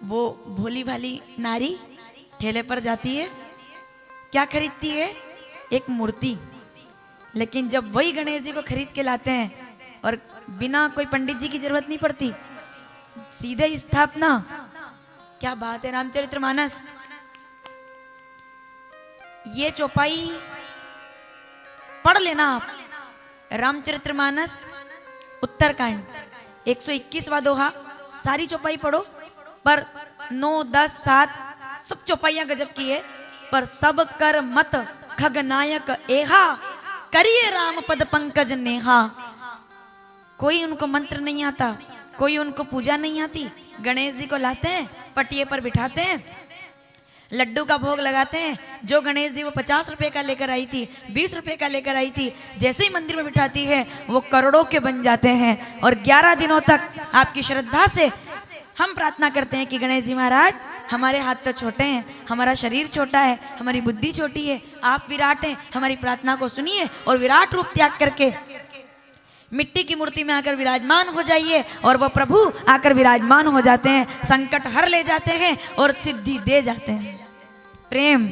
वो भोली भाली नारी ठेले पर जाती है, क्या खरीदती है? एक मूर्ति। लेकिन जब वही गणेश जी को खरीद के लाते हैं और बिना कोई पंडित जी की जरूरत नहीं पड़ती, सीधे स्थापना। क्या बात है! रामचरितमानस, ये चौपाई पढ़ लेना आप। रामचरितमानस उत्तरकांड 121वां दोहा, सारी चौपाई पढ़ो। पर 9, 10, 7 सब चौपाइयां गजब की है। पर सब कर मत खगनायक एहा, करिए राम पद पंकज नेहा। कोई उनको मंत्र नहीं आता, कोई उनको पूजा नहीं आती। गणेश जी को लाते हैं, पटिए पर बिठाते हैं, लड्डू का भोग लगाते हैं। जो गणेश जी वो 50 रुपए का लेकर आई थी, 20 रुपए का लेकर आई थी, जैसे ही मंदिर में बिठाती है वो करोड़ों के बन जाते हैं। और 11 दिनों तक आपकी श्रद्धा से हम प्रार्थना करते हैं कि गणेश जी महाराज, हमारे हाथ तो छोटे हैं, हमारा शरीर छोटा है, हमारी बुद्धि छोटी है, आप विराट हैं, हमारी प्रार्थना को सुनिए और विराट रूप त्याग करके मिट्टी की मूर्ति में आकर विराजमान हो जाइए। और वो प्रभु आकर विराजमान हो जाते हैं, संकट हर ले जाते हैं और सिद्धि दे जाते हैं। प्रेम।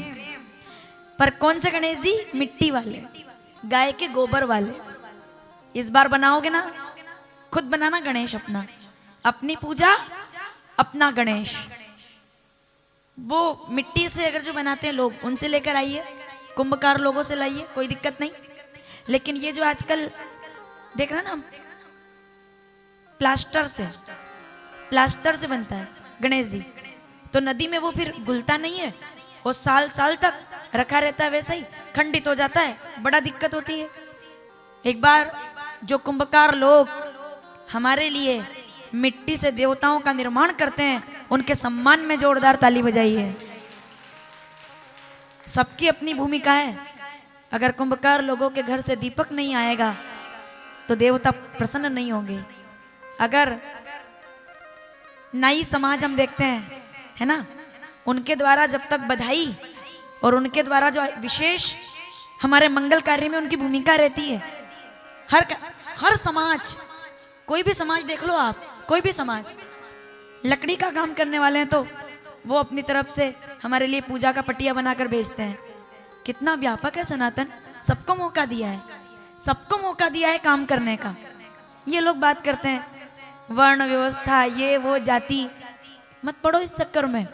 पर कौन से गणेश जी? मिट्टी वाले, गाय के गोबर वाले। इस बार बनाओगे ना, खुद बनाना गणेश अपना, अपनी पूजा, अपना गणेश। वो मिट्टी से अगर जो बनाते हैं लोग, उनसे लेकर आइए, कुंभकार लोगों से लाइए, कोई दिक्कत नहीं। लेकिन ये जो आजकल देख रहे ना, प्लास्टर से बनता है गणेश जी, तो नदी में वो फिर घुलता नहीं है, वो साल साल तक रखा रहता है, वैसा ही खंडित हो जाता है, बड़ा दिक्कत होती है। एक बार जो कुंभकार लोग हमारे लिए मिट्टी से देवताओं का निर्माण करते हैं, उनके सम्मान में जोरदार ताली बजाइए। सबकी अपनी भूमिका है। अगर कुंभकार लोगों के घर से दीपक नहीं आएगा तो देवता प्रसन्न नहीं होंगे। अगर नाई समाज हम देखते हैं, है ना, उनके द्वारा जब तक बधाई और उनके द्वारा जो विशेष हमारे मंगल कार्य में उनकी भूमिका रहती है। हर समाज, कोई भी समाज देख लो आप, कोई भी समाज लकड़ी का काम करने वाले हैं तो वो अपनी तरफ से हमारे लिए पूजा का पटिया बनाकर भेजते हैं। कितना व्यापक है सनातन, सबको मौका दिया है, सबको मौका दिया है काम करने का। ये लोग बात करते हैं वर्ण व्यवस्था, ये वो जाति, मत पढ़ो इस चक्कर में।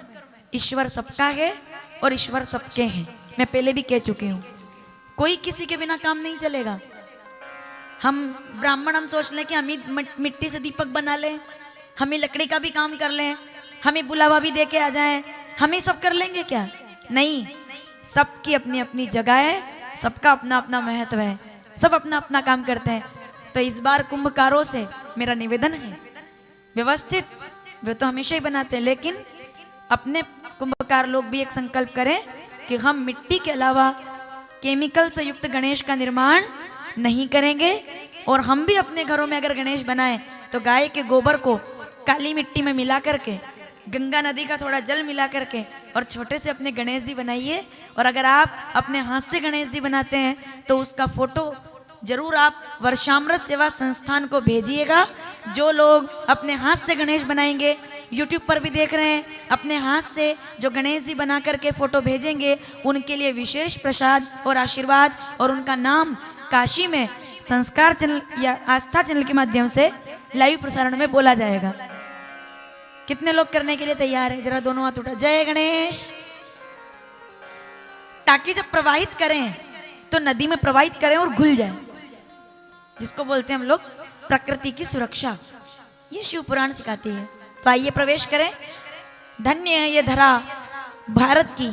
ईश्वर सबका है और ईश्वर सबके हैं। मैं पहले भी कह चुकी हूँ, कोई किसी के बिना काम नहीं चलेगा। हम ब्राह्मण हम सोच लें कि हम ही मिट्टी से दीपक बना लें, हम ही लकड़ी का भी काम कर लें, हम ही बुलावा भी दे के आ जाएं, हम ही सब कर लेंगे क्या? नहीं, सबकी अपनी अपनी जगह है, सबका अपना अपना महत्व है, सब अपना अपना काम करते हैं। तो इस बार कुंभकारों से मेरा निवेदन है, व्यवस्थित वे तो हमेशा ही बनाते हैं, लेकिन अपने कुंभकार लोग भी एक संकल्प करें कि हम मिट्टी के अलावा केमिकल से युक्त गणेश का निर्माण नहीं करेंगे। और हम भी अपने घरों में अगर गणेश बनाएं तो गाय के गोबर को काली मिट्टी में मिला करके, गंगा नदी का थोड़ा जल मिला करके और छोटे से अपने गणेश जी बनाइए। और अगर आप अपने हाथ से गणेश जी बनाते हैं तो उसका फोटो जरूर आप वर्षामृत सेवा संस्थान को भेजिएगा। जो लोग अपने हाथ से गणेश बनाएंगे, यूट्यूब पर भी देख रहे हैं, अपने हाथ से जो गणेश जी बना करके फोटो भेजेंगे, उनके लिए विशेष प्रसाद और आशीर्वाद और उनका नाम काशी में संस्कार चैनल या आस्था चैनल के माध्यम से लाइव प्रसारण में बोला जाएगा। कितने लोग करने के लिए तैयार है? जरा दोनों हाथ उठा, जय गणेश। ताकि जब प्रवाहित करें तो नदी में प्रवाहित करें और घुल जाए, जिसको बोलते हैं हम लोग प्रकृति की सुरक्षा। ये शिव पुराण सिखाती है। तो आइए प्रवेश करें। धन्य है ये धरा भारत की,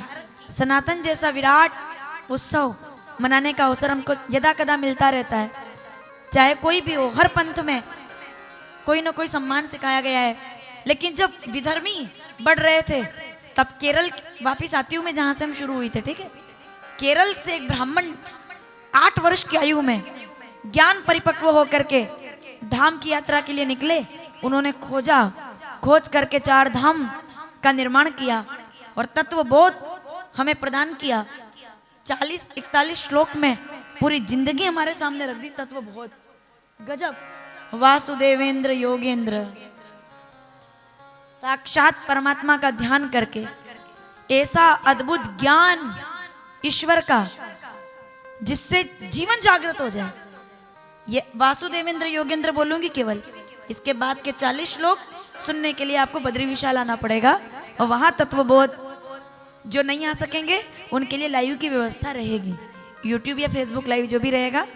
सनातन जैसा विराट उत्सव मनाने का अवसर हमको यदा कदा मिलता रहता है। चाहे कोई भी हो, हर पंथ में कोई ना कोई सम्मान सिखाया गया है। लेकिन जब विधर्मी बढ़ रहे थे तब केरल, वापिस आती हूँ मैं जहाँ से हम शुरू हुई थे, ठीक है, केरल से एक ब्राह्मण 8 वर्ष की आयु में ज्ञान परिपक्व होकर के धाम की यात्रा के लिए निकले। उन्होंने खोज करके 4 धाम का निर्माण किया और तत्वबोध हमें प्रदान किया। 40-41 श्लोक में पूरी जिंदगी हमारे सामने रख दी। तत्वबोध गजब। वासुदेवेंद्र योगेंद्र साक्षात परमात्मा का ध्यान करके ऐसा अद्भुत ज्ञान ईश्वर का जिससे जीवन जागृत हो जाए। ये वासुदेवेंद्र योगेंद्र बोलूंगी केवल, इसके बाद के 40 श्लोक सुनने के लिए आपको बद्री विशाल आना पड़ेगा और वहां तत्वबोध जो नहीं आ सकेंगे उनके लिए लाइव की व्यवस्था रहेगी। यूट्यूब या फेसबुक लाइव जो भी रहेगा,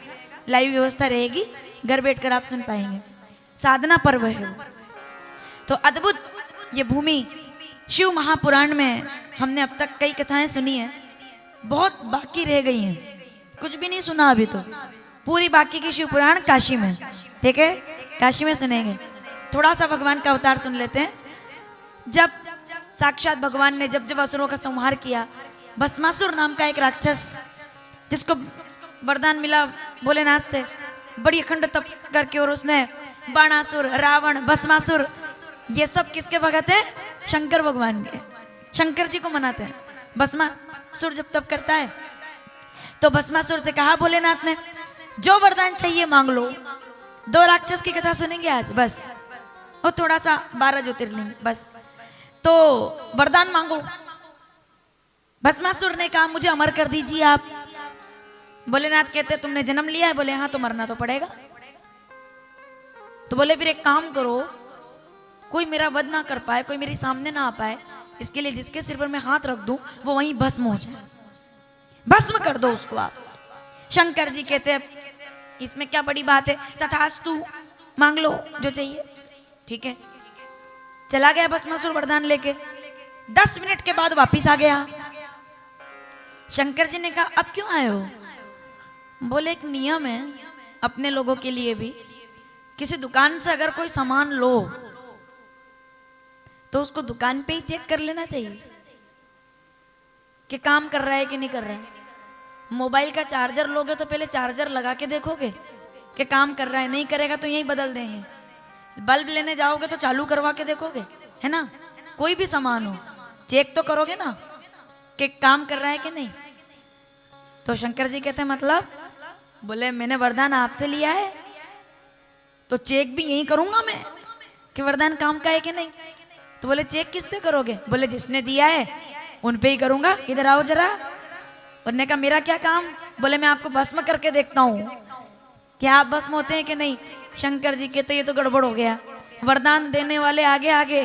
लाइव व्यवस्था रहेगी, घर बैठकर आप सुन पाएंगे। साधना पर्व है वो। तो अद्भुत ये भूमि शिव महापुराण में हमने अब तक कई कथाएं सुनी है, बहुत बाकी रह गई हैं, कुछ भी नहीं सुना अभी तो। पूरी बाकी की शिव पुराण काशी में, ठीक है, काशी में सुनेंगे। थोड़ा सा भगवान का अवतार सुन लेते हैं। जब साक्षात भगवान ने जब असुरों का संहार किया, भस्मासुर नाम का एक राक्षस जिसको वरदान मिला भोलेनाथ से, बड़ी अखंड तप करके, और उसने बाणासुर, रावण, भस्मासुर, ये सब किसके भगत है? शंकर भगवान के। शंकर जी को मनाते हैं। भस्मासुर जब तप करता है तो भस्मासुर से कहा भोलेनाथ ने, जो वरदान चाहिए मांग लो। 2 राक्षस की कथा सुनेंगे आज बस, और थोड़ा सा 12 ज्योतिर्लिंग बस। तो वरदान मांगो। भस्मासुर ने कहा मुझे अमर कर दीजिए आप। भोलेनाथ कहते तुमने जन्म लिया है? बोले हाँ, तो मरना तो पड़ेगा। तो बोले फिर एक काम करो, कोई मेरा वध ना कर पाए, कोई मेरे सामने ना आ पाए, इसके लिए जिसके सिर पर मैं हाथ रख दूं वो वहीं भस्म हो जाए, भस्म कर दो उसको आप। शंकर जी कहते इसमें क्या बड़ी बात है, तथास्तु, मांग लो जो चाहिए। ठीक है, चला गया भस्मासुर वरदान लेके। 10 मिनट के बाद वापिस आ गया। शंकर जी ने कहा अब क्यों आए हो? बोले एक नियम है अपने लोगों के लिए भी, किसी दुकान से अगर कोई सामान लो तो उसको दुकान पे ही चेक कर लेना चाहिए कि काम कर रहा है कि नहीं कर रहा है। मोबाइल का चार्जर लोगे तो पहले चार्जर लगा के देखोगे कि काम कर रहा है, नहीं करेगा तो यही बदल देंगे। बल्ब लेने जाओगे तो चालू करवा के देखोगे, है ना? कोई भी सामान हो चेक तो करोगे ना कि काम कर रहा है कि नहीं। तो शंकर जी कहते हैं मतलब? बोले मैंने वरदान आपसे लिया है तो चेक भी यही करूंगा मैं कि वरदान काम का है कि नहीं। तो बोले चेक किस पे करोगे? बोले जिसने दिया है उन पे ही करूंगा, इधर आओ जरा। उन्होंने कहा मेरा क्या काम? बोले मैं आपको भस्म करके देखता हूँ कि आप भस्म होते हैं कि नहीं। शंकर जी कहते ये तो गड़बड़ हो गया, वरदान देने वाले आगे आगे,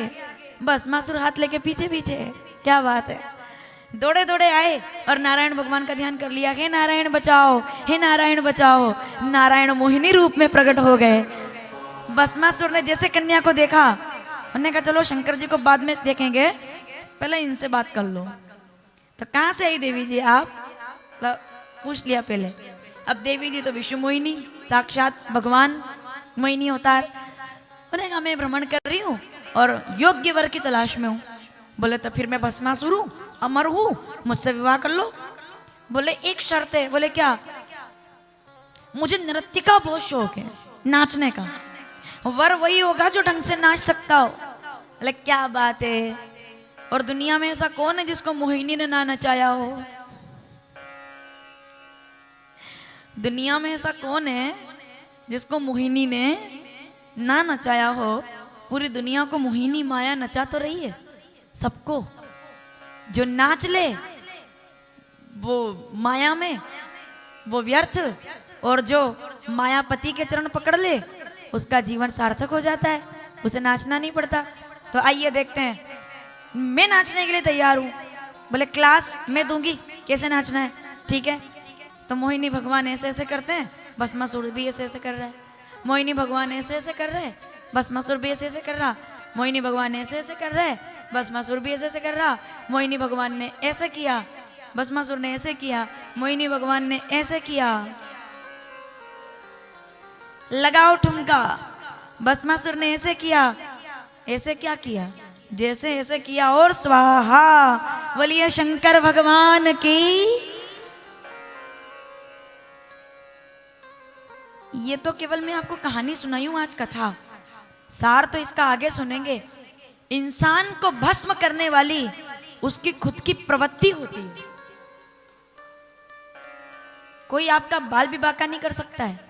भस्मासुर हाथ लेके पीछे पीछे। क्या बात है। दौड़े दौड़े आए और नारायण भगवान का ध्यान कर लिया, हे नारायण बचाओ, हे नारायण बचाओ। नारायण मोहिनी रूप में प्रकट हो गए। भस्मासुर ने जैसे कन्या को देखा, उन्होंने कहा चलो शंकर जी को बाद में देखेंगे, पहले इनसे बात कर लो। तो कहाँ से आई देवी जी आप? पूछ लिया पहले। अब देवी जी तो विश्व मोहिनी, साक्षात भगवान मोहिनी अवतार। उन्होंने कहा मैं भ्रमण कर रही हूँ और योग्य वर की तलाश में हूँ। बोले तो फिर मैं भस्मासुर हूँ, अमर हूँ, मुझसे विवाह कर लो। बोले एक शर्त है। बोले क्या? मुझे नृत्य का बहुत शौक है, नाचने का। वर वही होगा जो ढंग से नाच सकता हो। बोले क्या बात है। और दुनिया में ऐसा कौन है जिसको मोहिनी ने ना नचाया हो? दुनिया में ऐसा कौन है जिसको मोहिनी ने ना नचाया हो? पूरी दुनिया को मोहिनी माया नचा तो रही है सबको। जो नाच ले वो माया में वो व्यर्थ, और जो मायापति के चरण पकड़ ले उसका जीवन सार्थक हो जाता है, उसे नाचना नहीं पड़ता। तो आइए देखते हैं, मैं नाचने के लिए तैयार हूँ। बोले क्लास मैं दूंगी, कैसे नाचना है? ठीक है। तो मोहिनी भगवान ऐसे ऐसे करते हैं, भस्मासुर भी ऐसे ऐसे कर रहा है। मोहिनी भगवान ऐसे ऐसे कर रहे हैं, भस्मासुर भी ऐसे ऐसे कर रहा। मोहिनी भगवान ऐसे ऐसे कर रहे हैं, भस्मासुर भी ऐसे ऐसे कर रहा। मोहिनी भगवान ने ऐसे किया, भस्मासुर ने ऐसे किया, मोहिनी भगवान ने ऐसे किया। लगाओ ठुमका। भस्मासुर ने ऐसे किया, ऐसे क्या किया? जैसे ऐसे किया और स्वाहा। बोलिए शंकर भगवान की। ये तो केवल मैं आपको कहानी सुनाई हूं आज, कथा। सार तो इसका आगे सुनेंगे। इंसान को भस्म करने वाली उसकी खुद की प्रवृत्ति होती है। कोई आपका बाल विवाह का नहीं कर सकता है।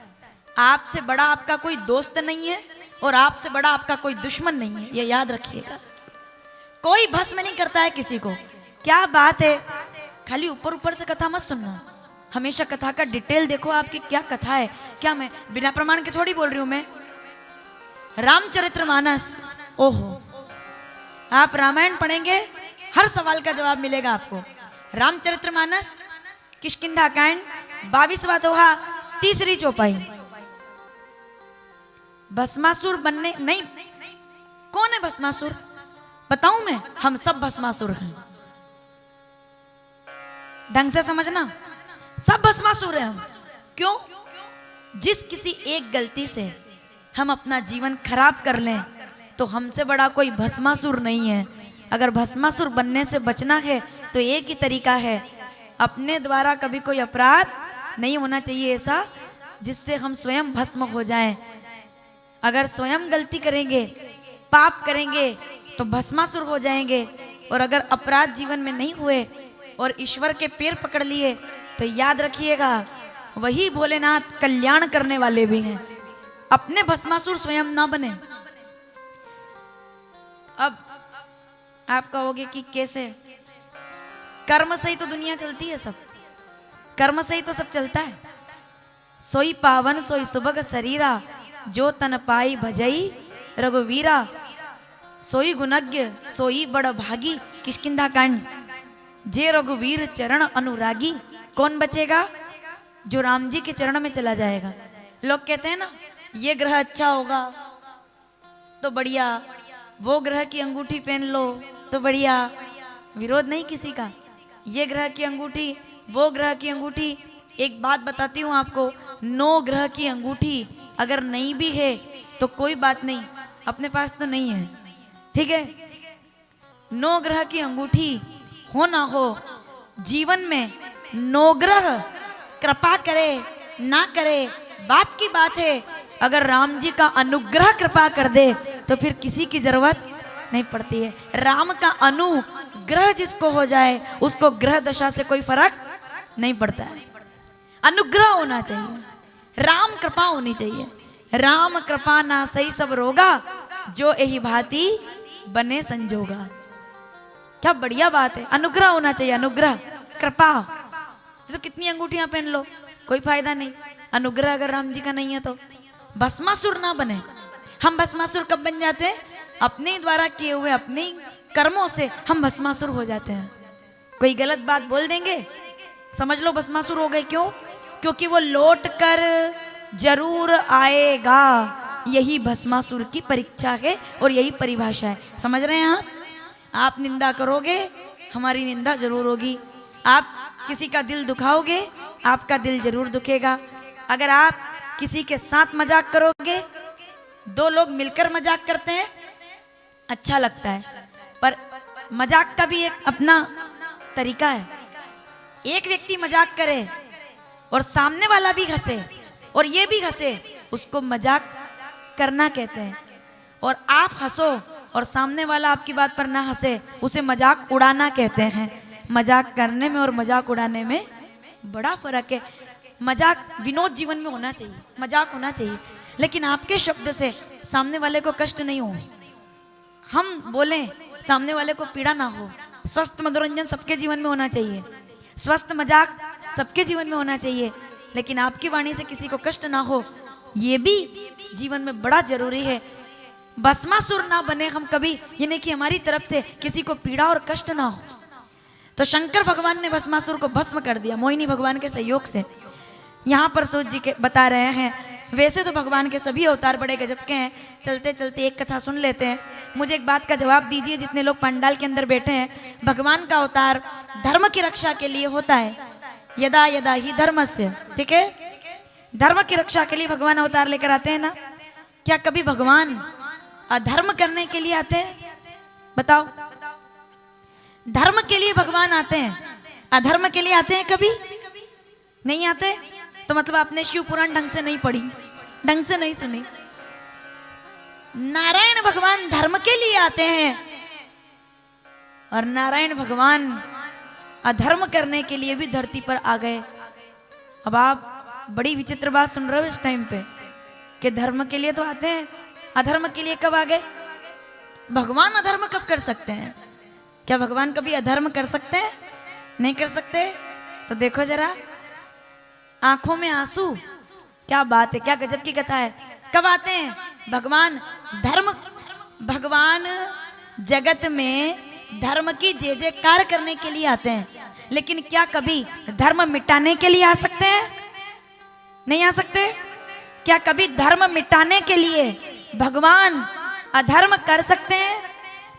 आपसे बड़ा आपका कोई दोस्त नहीं है और आपसे बड़ा आपका कोई दुश्मन नहीं है, ये याद रखिएगा। कोई भस्म नहीं करता है किसी को। क्या बात है, खाली ऊपर ऊपर से कथा मत सुनना, हमेशा कथा का डिटेल देखो, आपकी क्या कथा है। क्या मैं बिना प्रमाण के थोड़ी बोल रही हूं मैं। रामचरितमानस, ओहो, आप रामायण पढ़ेंगे हर सवाल का जवाब मिलेगा आपको। रामचरितमानस, किष्किंधा कांड, 22वां दोहा, 3री चौपाई। भस्मासुर बनने नहीं, कौन है भस्मासुर बताऊं मैं? हम सब भस्मासुर हैं, ढंग से समझना, सब भस्मासुर हैं हम। क्यों? जिस किसी एक गलती से हम अपना जीवन खराब कर लें तो हमसे बड़ा कोई भस्मासुर नहीं है। अगर भस्मासुर बनने से बचना है तो एक ही तरीका है, अपने द्वारा कभी कोई अपराध नहीं होना चाहिए ऐसा जिससे हम स्वयं भस्म हो जाएं। अगर स्वयं गलती करेंगे, पाप करेंगे तो भस्मासुर हो जाएंगे, और अगर अपराध जीवन में नहीं हुए और ईश्वर के पैर पकड़ लिए तो याद रखिएगा वही भोलेनाथ कल्याण करने वाले भी हैं। अपने भस्मासुर स्वयं ना बने। अब आप कहोगे कि कैसे? कर्म से ही तो दुनिया चलती है, सब कर्म से ही तो सब चलता है। सोई पावन सोई सुभग शरीरा, जो तन पाई भजई रघुवीरा, सोई गुणज्ञ सोई बड़ भागी, किष्किंधा कांड। जे रघुवीर चरण अनुरागी, कौन बचेगा? जो राम जी के चरण में चला जाएगा। लोग कहते हैं ना, ये ग्रह अच्छा होगा तो बढ़िया, वो ग्रह की अंगूठी पहन लो तो बढ़िया। विरोध नहीं किसी का, ये ग्रह की अंगूठी, वो ग्रह की अंगूठी। एक बात बताती हूँ आपको, 9 ग्रह की अंगूठी अगर नहीं भी है तो कोई बात नहीं, अपने पास तो नहीं है, ठीक है। 9 ग्रह की अंगूठी हो ना हो, जीवन में 9 ग्रह कृपा करे ना करे बात की बात है। अगर राम जी का अनुग्रह कृपा कर दे तो फिर किसी की जरूरत नहीं पड़ती है। राम का अनुग्रह जिसको हो जाए उसको ग्रह दशा से कोई फर्क नहीं पड़ता है। अनुग्रह होना चाहिए, राम कृपा होनी चाहिए। राम कृपा ना सही सब रोगा, जो यही भांति बने संजोगा। क्या बढ़िया बात है, अनुग्रह होना चाहिए, अनुग्रह कृपा। तो कितनी अंगूठियां पहन लो कोई फायदा नहीं, अनुग्रह अगर राम जी का नहीं है तो। भस्मासुर ना बने। हम भस्मासुर कब बन जाते हैं? अपने द्वारा किए हुए अपने कर्मों से हम भस्मासुर हो जाते हैं। कोई गलत बात बोल देंगे, समझ लो भस्मासुर हो गए। क्यों? क्योंकि वो लौट कर जरूर आएगा। यही भस्मासुर की परीक्षा है और यही परिभाषा है। समझ रहे हैं आप निंदा करोगे हमारी निंदा जरूर होगी, आप किसी का दिल दुखाओगे आपका दिल जरूर दुखेगा। अगर आप किसी के साथ मजाक करोगे, 2 लोग मिलकर मजाक करते हैं अच्छा लगता है, पर मजाक का भी एक अपना तरीका है। एक व्यक्ति मजाक करे और सामने वाला भी हंसे और ये भी हंसे, उसको मजाक करना कहते हैं। और आप हंसो और सामने वाला आपकी बात पर ना हंसे, उसे मजाक उड़ाना कहते हैं। मजाक करने में और मजाक उड़ाने में बड़ा फर्क है। मजाक विनोद जीवन में होना चाहिए, मजाक होना चाहिए, लेकिन आपके शब्द से सामने वाले को कष्ट नहीं हो, हम बोलें सामने वाले को पीड़ा ना हो। स्वस्थ मनोरंजन सबके जीवन में होना चाहिए, स्वस्थ मजाक सबके जीवन में होना चाहिए, लेकिन आपकी वाणी से किसी को कष्ट ना हो, ये भी जीवन में बड़ा जरूरी है। भस्मासुर ना बने हम कभी, यानी कि हमारी तरफ से किसी को पीड़ा और कष्ट ना हो। तो शंकर भगवान ने भस्मासुर को भस्म कर दिया मोहिनी भगवान के सहयोग से। यहाँ पर सूत जी के बता रहे हैं, वैसे तो भगवान के सभी अवतार बड़े गजब के हैं। चलते चलते एक कथा सुन लेते हैं। मुझे एक बात का जवाब दीजिए, जितने लोग पंडाल के अंदर बैठे हैं, भगवान का अवतार धर्म की रक्षा के लिए होता है। यदा यदा ही धर्मस्य, ठीक है, धर्म की रक्षा के लिए भगवान अवतार लेकर आते हैं ना। क्या कभी भगवान अधर्म करने के लिए आते हैं? बताओ, धर्म के लिए भगवान आते हैं, अधर्म के लिए आते हैं? कभी नहीं आते। तो मतलब आपने शिव पुराण ढंग से नहीं पढ़ी, ढंग से नहीं सुनी। नारायण भगवान धर्म के लिए आते हैं और नारायण भगवान अधर्म करने के लिए भी धरती पर आ गए। अब आप बड़ी विचित्र बात सुन रहे हो इस टाइम पे कि धर्म के लिए तो आते हैं, अधर्म के लिए कब आ गए? भगवान अधर्म कब कर सकते हैं? क्या भगवान कभी अधर्म कर सकते हैं? नहीं कर सकते। तो देखो जरा, आंखों में आंसू, क्या बात है, क्या गजब की कथा है। कब आते हैं भगवान? भगवान जगत में धर्म की जय जयकार करने के लिए आते हैं, लेकिन क्या कभी धर्म मिटाने के लिए आ सकते हैं? नहीं आ सकते। क्या कभी धर्म मिटाने के लिए भगवान अधर्म कर सकते हैं?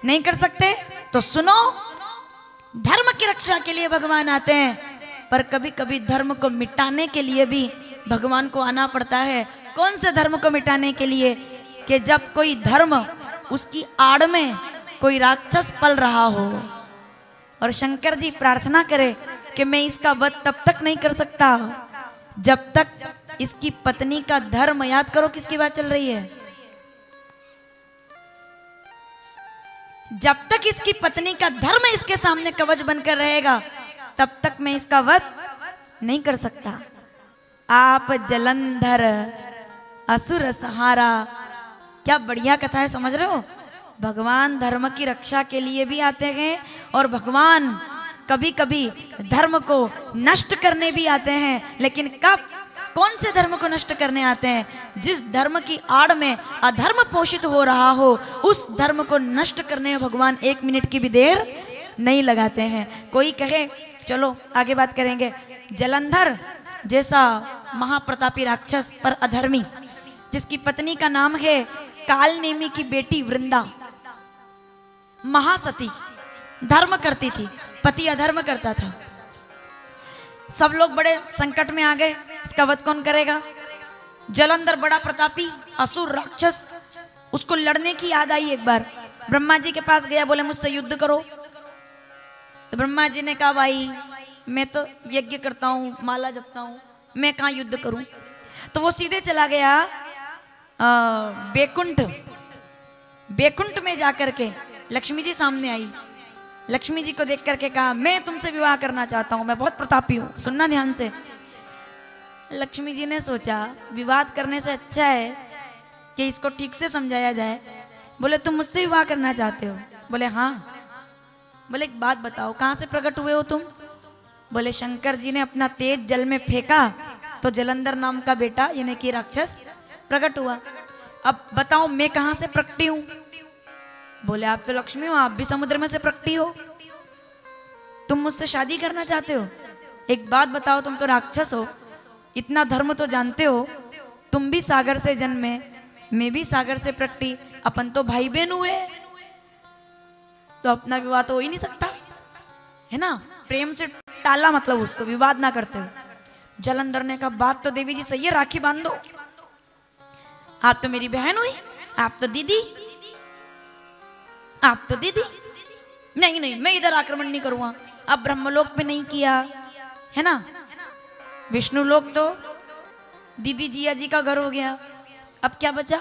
नहीं कर सकते। तो सुनो, धर्म की रक्षा के लिए भगवान आते हैं, पर कभी कभी धर्म को मिटाने के लिए भी भगवान को आना पड़ता है। कौन से धर्म को मिटाने के लिए? कि जब कोई धर्म, उसकी आड़ में कोई राक्षस पल रहा हो, और शंकर जी प्रार्थना करे कि मैं इसका वध तब तक नहीं कर सकता जब तक इसकी पत्नी का धर्म, याद करो किसकी बात चल रही है, जब तक इसकी पत्नी का धर्म इसके सामने कवच बनकर रहेगा तब तक मैं इसका वध नहीं कर सकता। आप जलंधर असुर सहारा, क्या बढ़िया कथा है, समझ रहे हो। भगवान धर्म की रक्षा के लिए भी आते हैं, और भगवान कभी कभी धर्म को नष्ट करने भी आते हैं। लेकिन कब, कौन से धर्म को नष्ट करने आते हैं? जिस धर्म की आड़ में अधर्म पोषित हो रहा हो, उस धर्म को नष्ट करने में भगवान 1 मिनट की भी देर नहीं लगाते हैं। कोई कहे, चलो आगे बात करेंगे, जलंधर जैसा महाप्रतापी राक्षस पर अधर्मी, जिसकी पत्नी का नाम है कालनेमी की बेटी वृंदा, महासती, धर्म करती थी, पति अधर्म करता था। सब लोग बड़े संकट में आ गए, इसका वध कौन करेगा? जलंधर बड़ा प्रतापी असुर राक्षस, उसको लड़ने की याद आई। एक बार ब्रह्मा जी के पास गया, बोले मुझसे युद्ध करो। तो ब्रह्मा जी ने कहा, भाई मैं तो यज्ञ करता हूँ, माला जपता हूँ, मैं कहाँ युद्ध करूँ। तो वो सीधे चला गया बेकुंठ में जाकर के लक्ष्मी जी सामने आई। लक्ष्मी जी को देख करके कहा, मैं तुमसे विवाह करना चाहता हूँ, मैं बहुत प्रतापी हूँ, सुनना ध्यान से। लक्ष्मी जी ने सोचा विवाद करने से अच्छा है कि इसको ठीक से समझाया जाए। बोले तुम मुझसे विवाह करना चाहते हो? बोले हाँ। बोले एक बात बताओ, कहाँ से प्रकट हुए हो तुम? बोले शंकर जी ने अपना तेज जल में फेंका तो जलंधर नाम का बेटा यानी कि राक्षस प्रकट हुआ। अब बताओ मैं कहाँ से प्रकटी हूँ? बोले आप तो लक्ष्मी हो, आप भी समुद्र में से प्रकटी हो, तुम मुझसे शादी करना चाहते हो? एक बात बताओ, तुम तो राक्षस हो, इतना धर्म तो जानते हो, तुम भी सागर से जन्मे, मैं भी सागर से प्रकटी, अपन तो भाई बहन हुए, तो अपना विवाह तो हो ही नहीं सकता, है ना। प्रेम से टाला, मतलब उसको विवाद ना करते हो। जलंधर ने कहा, बात तो देवी जी सही है, राखी बांध दो, आप तो मेरी बहन हुई, आप तो दीदी, आप तो दीदी। नहीं नहीं, मैं इधर आक्रमण नहीं करूंगा। अब ब्रह्मलोक पे नहीं किया, है ना, विष्णु लोक तो दीदी जिया जी का घर हो गया, अब क्या बचा?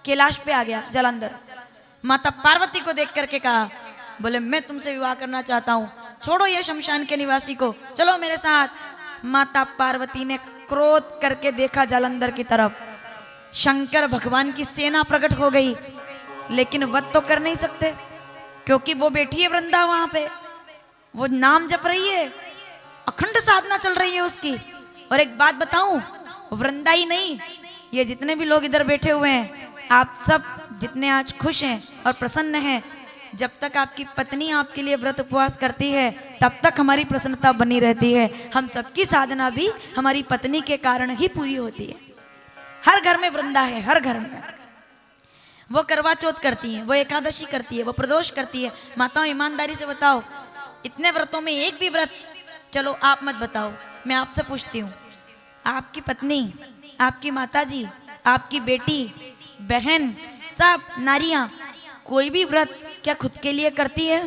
कैलाश पे आ गया जलंधर। माता पार्वती को देख करके कहा, बोले मैं तुमसे विवाह करना चाहता हूँ, छोड़ो ये शमशान के निवासी को, चलो मेरे साथ। माता पार्वती ने क्रोध करके देखा जलंधर की तरफ, शंकर भगवान की सेना प्रकट हो गई, लेकिन वध तो कर नहीं सकते क्योंकि वो बैठी है वृंदा वहां पे, वो नाम जप रही है, अखंड साधना चल रही है उसकी। और एक बात बताऊं, वृंदा ही नहीं, ये जितने भी लोग इधर बैठे हुए हैं, आप सब जितने आज खुश हैं और प्रसन्न हैं, जब तक आपकी पत्नी आपके लिए व्रत उपवास करती है तब तक हमारी प्रसन्नता बनी रहती है। हम सबकी साधना भी हमारी पत्नी के कारण ही पूरी होती है। हर घर में वृंदा है, हर घर में। वो करवा चौथ करती हैं, वो एकादशी करती है, वो प्रदोष करती है। माताओं ईमानदारी से बताओ, इतने व्रतों में एक भी व्रत, चलो आप मत बताओ, मैं आपसे पूछती हूँ, आपकी पत्नी, आपकी माताजी, आपकी बेटी, बहन, सब नारियां कोई भी व्रत क्या खुद के लिए करती है?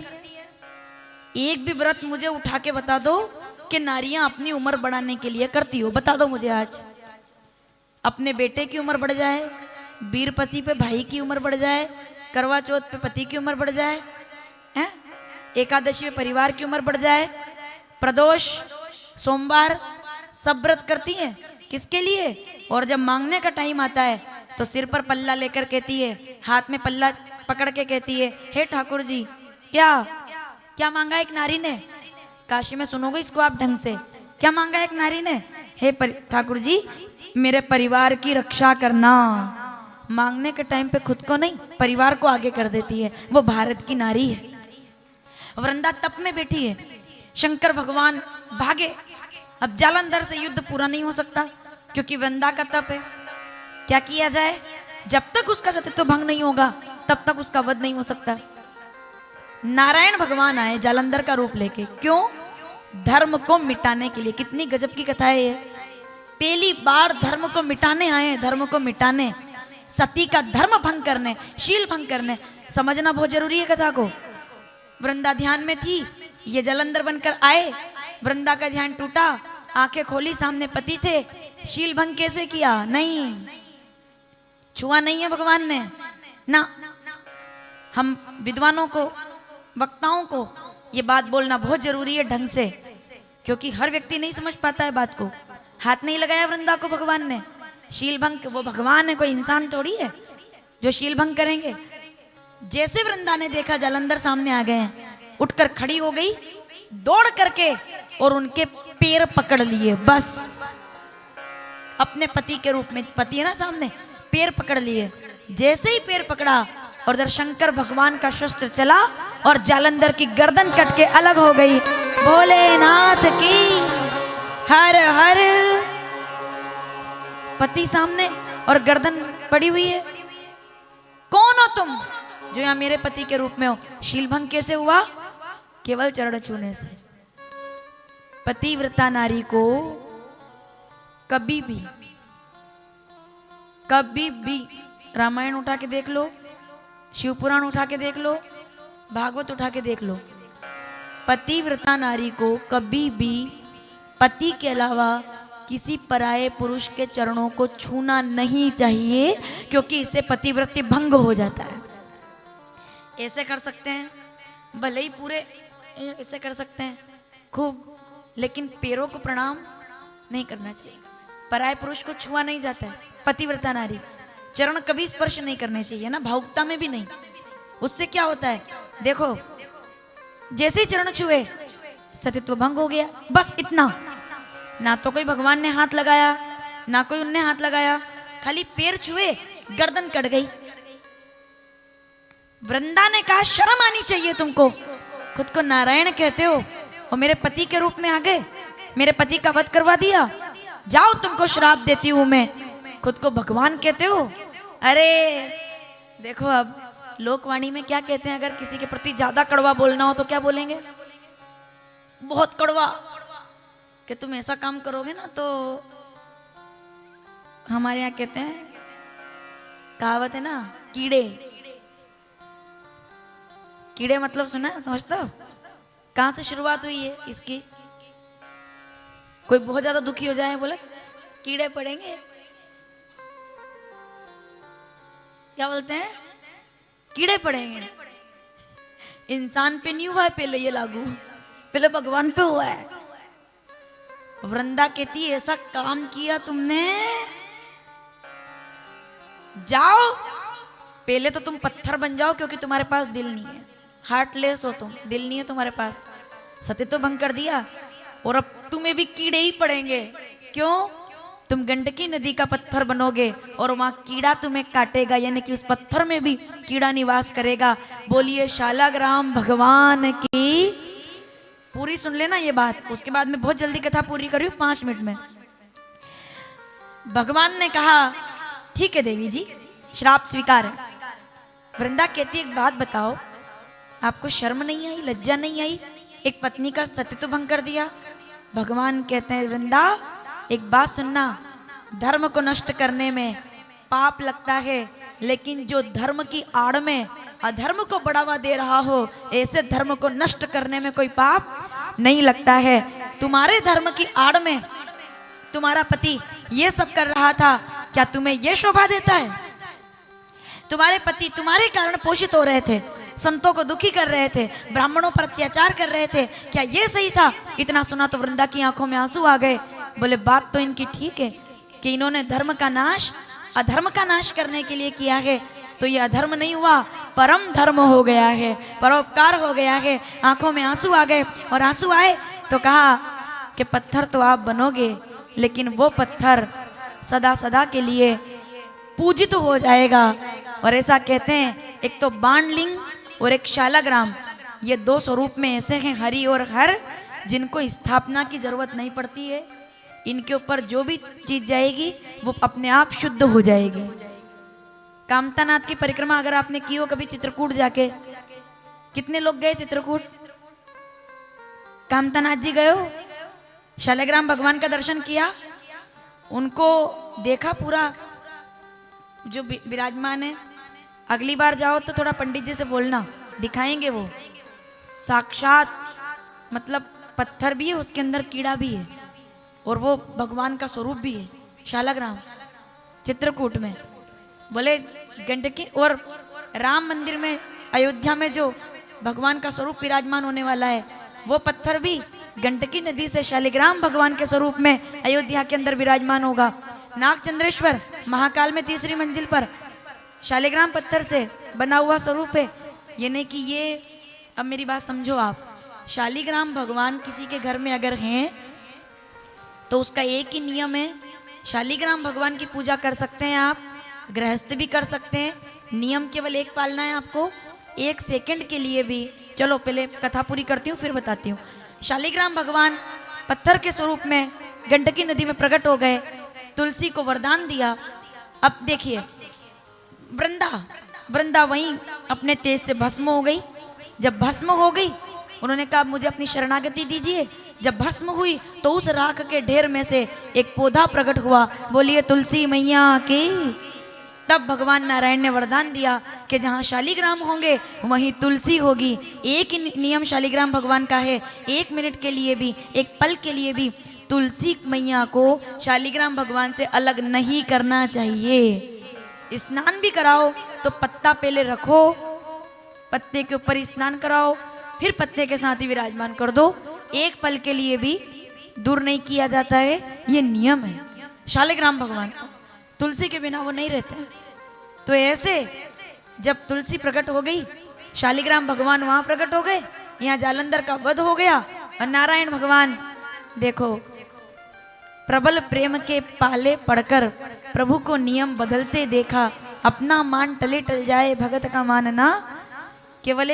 एक भी व्रत मुझे उठा के बता दो कि नारियां अपनी उम्र बढ़ाने के लिए करती हो, बता दो मुझे। आज अपने बेटे की उम्र बढ़ जाए, बीरपसी पे भाई की उम्र बढ़ जाए, करवा चौथ पे पति की उम्र बढ़ जाए, हैं? एकादशी पे परिवार की उम्र बढ़ जाए, प्रदोष, सोमवार, सब व्रत करती हैं, किसके लिए? और जब मांगने का टाइम आता है तो सिर पर पल्ला लेकर कहती है, हाथ में पल्ला पकड़ के कहती है, हे ठाकुर जी, क्या क्या मांगा एक नारी ने? काशी में सुनोगे इसको आप ढंग से। क्या मांगा एक नारी ने? हे ठाकुर जी मेरे परिवार की रक्षा करना। मांगने के टाइम पे खुद को नहीं, परिवार को आगे कर देती है। वो भारत की नारी है। वृंदा तप में बैठी है, शंकर भगवान भागे। अब जालंधर से युद्ध पूरा नहीं हो सकता क्योंकि वृंदा का तप है। क्या किया जाए? जब तक उसका सतीत्व भंग नहीं होगा तब तक उसका वध नहीं हो सकता। नारायण भगवान आए जालंधर का रूप लेके। क्यों? धर्म को मिटाने के लिए। कितनी गजब की कथा है ये। पहली बार धर्म को मिटाने आए, धर्म को मिटाने, सती का धर्म भंग करने, शील भंग करने। समझना बहुत जरूरी है कथा को। वृंदा ध्यान में थी, ये जालंधर बनकर आए। वृंदा का ध्यान टूटा, आंखें खोली, सामने पति थे। शील भंग कैसे किया? नहीं, छुआ नहीं है भगवान ने ना। हम विद्वानों को, वक्ताओं को ये बात बोलना बहुत जरूरी है ढंग से, क्योंकि हर व्यक्ति नहीं समझ पाता है बात को। हाथ नहीं लगाया वृंदा को भगवान ने। शील भंग, वो भगवान है, कोई इंसान थोड़ी है जो शील भंग करेंगे। जैसे वृंदा ने देखा जालंधर सामने आ गए हैं, उठकर खड़ी हो गई, दौड़ करके और उनके पैर पकड़ लिए। बस अपने पति के रूप में, पति है ना सामने, पैर पकड़ लिए। जैसे ही पैर पकड़ा और इधर शंकर भगवान का शस्त्र चला और जालंधर की गर्दन कट के अलग हो गई। भोलेनाथ की हर हर। पति सामने और गर्दन पड़ी हुई है। कौन हो तुम जो यहां मेरे पति के रूप में हो? शील भंग कैसे हुआ? केवल चरण छूने से। पतिव्रता नारी को कभी भी रामायण उठा के देख लो, शिव पुराण उठा के देख लो, भागवत उठा के देख लो, पतिव्रता नारी को कभी भी पति के अलावा किसी पराये पुरुष के चरणों को छूना नहीं चाहिए, क्योंकि इससे पतिव्रति भंग हो जाता है। ऐसे कर सकते हैं, भले ही पूरे ऐसे कर सकते हैं खूब, लेकिन पैरों को प्रणाम नहीं करना चाहिए। पराये पुरुष को छुआ नहीं जाता है। पतिव्रता नारी चरण कभी स्पर्श नहीं करने चाहिए ना, भावुकता में भी नहीं। उससे क्या होता है देखो, जैसे ही चरण छुए सतीत्व भंग हो गया। बस इतना। ना तो कोई भगवान ने हाथ लगाया, ना कोई उनने हाथ लगाया, खाली पैर छुए, गर्दन कट गई। वृंदा ने कहा शर्म आनी चाहिए तुमको, खुद को नारायण कहते हो और मेरे पति के रूप में आ गए, मेरे पति का वध करवा दिया। जाओ तुमको श्राप देती हूं मैं, खुद को भगवान कहते हो। अरे देखो अब लोकवाणी में क्या कहते हैं, अगर किसी के प्रति ज्यादा कड़वा बोलना हो तो क्या बोलेंगे? बहुत कड़वा, कि तुम ऐसा काम करोगे ना तो हमारे यहाँ कहते हैं, कहावत है ना, कीड़े। कीड़े मतलब सुना है, समझते हो? कहां से शुरुआत हुई है इसकी? कोई बहुत ज्यादा दुखी हो जाए, बोले कीड़े पड़ेंगे। क्या बोलते हैं? कीड़े पड़ेंगे। इंसान पे नहीं हुआ है पहले ये लागू, पहले भगवान पे हुआ है। वृंदा कहती ऐसा काम किया तुमने, जाओ पहले तो तुम पत्थर बन जाओ, क्योंकि तुम्हारे पास दिल नहीं है, हार्टलेस हो तुम, दिल नहीं है तुम्हारे पास। सतीत्व भंग कर दिया और अब तुम्हें भी कीड़े ही पड़ेंगे। क्यों? तुम गंडकी नदी का पत्थर बनोगे और वहां कीड़ा तुम्हें काटेगा, यानी कि उस पत्थर में भी कीड़ा निवास करेगा। बोलिए शालाग्राम भगवान की। पूरी सुन लेना ये बात, उसके बाद में बहुत जल्दी कथा पूरी करी 5 मिनट में। भगवान ने कहा ठीक है देवी जी, श्राप स्वीकार है। वृंदा कहती एक बात बताओ, आपको शर्म नहीं आई, लज्जा नहीं आई? एक पत्नी का सतीत्व भंग कर दिया। भगवान कहते हैं वृंदा एक बात सुनना, धर्म को नष्ट करने में पाप लगता है, लेकिन जो धर्म की आड़ में अधर्म को बढ़ावा दे रहा हो, ऐसे धर्म को नष्ट करने में कोई पाप नहीं लगता है। तुम्हारे धर्म की आड़ में तुम्हारा पति ये सब कर रहा था, क्या तुम्हें ये शोभा देता है? तुम्हारे पति तुम्हारे कारण पोषित हो रहे थे, संतों को दुखी कर रहे थे, ब्राह्मणों पर अत्याचार कर रहे थे, क्या ये सही था? इतना सुना तो वृंदा की आंखों में आंसू आ गए। बोले बात तो इनकी ठीक है कि इन्होंने धर्म का नाश अधर्म का नाश करने के लिए किया है, तो ये अधर्म नहीं हुआ, परम धर्म हो गया है, परोपकार हो गया है। आंखों में आंसू आ गए, और आंसू आए तो कहा कि पत्थर तो आप बनोगे, लेकिन वो पत्थर सदा सदा के लिए पूजित हो जाएगा। और ऐसा कहते हैं, एक तो बाणलिंग और एक शालाग्राम, ये दो स्वरूप में ऐसे हैं, हरि और हर, जिनको स्थापना की जरूरत नहीं पड़ती है। इनके ऊपर जो भी चीज जाएगी वो अपने आप शुद्ध हो जाएगी। कामतानाथ की परिक्रमा अगर आपने की हो कभी चित्रकूट जाके, कितने लोग गए चित्रकूट? कामतानाथ जी गए हो? शालिग्राम भगवान का दर्शन किया, उनको देखा पूरा जो विराजमान है? अगली बार जाओ तो थोड़ा पंडित जी से बोलना, दिखाएंगे वो साक्षात, मतलब पत्थर भी है, उसके अंदर कीड़ा भी है, और वो भगवान का स्वरूप भी है। शालाग्राम चित्रकूट में बोले गंडकी, और राम मंदिर में अयोध्या में जो भगवान का स्वरूप विराजमान होने वाला है, वो पत्थर भी गंडकी नदी से शालिग्राम भगवान के स्वरूप में अयोध्या के अंदर विराजमान होगा। नागचंद्रेश्वर महाकाल में तीसरी मंजिल पर शालिग्राम पत्थर से बना हुआ स्वरूप है। ये नहीं कि ये, अब मेरी बात समझो आप, शालिग्राम भगवान किसी के घर में अगर हैं तो उसका एक ही नियम है, शालिग्राम भगवान की पूजा कर सकते हैं आप, गृहस्थ भी कर सकते हैं। नियम केवल एक पालना है आपको, 1 सेकंड के लिए भी। चलो पहले कथा पूरी करती हूँ फिर बताती हूँ। शालिग्राम भगवान पत्थर के स्वरूप में गंडकी नदी में प्रकट हो गए, तुलसी को वरदान दिया। अब देखिए, वृंदा वहीं अपने तेज से भस्म हो गई। जब भस्म हो गई, उन्होंने कहा मुझे अपनी शरणागति दीजिए। जब भस्म हुई तो उस राख के ढेर में से एक पौधा प्रकट हुआ, बोलिए तुलसी मैया की। तब भगवान नारायण ने वरदान दिया कि जहाँ शालिग्राम होंगे वहीं तुलसी होगी। एक ही नियम शालिग्राम भगवान का है, 1 मिनट के लिए भी, 1 पल के लिए भी तुलसी मैया को शालिग्राम भगवान से अलग नहीं करना चाहिए। स्नान भी कराओ तो पत्ता पहले रखो, पत्ते के ऊपर स्नान कराओ, फिर पत्ते के साथ ही विराजमान कर दो। 1 पल के लिए भी दूर नहीं किया जाता है, ये नियम है शालिग्राम भगवान। तुलसी के बिना वो नहीं रहते। तो ऐसे जब तुलसी प्रकट हो गई, शालिग्राम भगवान वहां प्रकट हो गए, यहाँ जालंधर का वध हो गया, और नारायण भगवान देखो प्रबल प्रेम के पाले पड़कर प्रभु को नियम बदलते देखा। अपना मान टले टल जाए भगत का मानना, केवल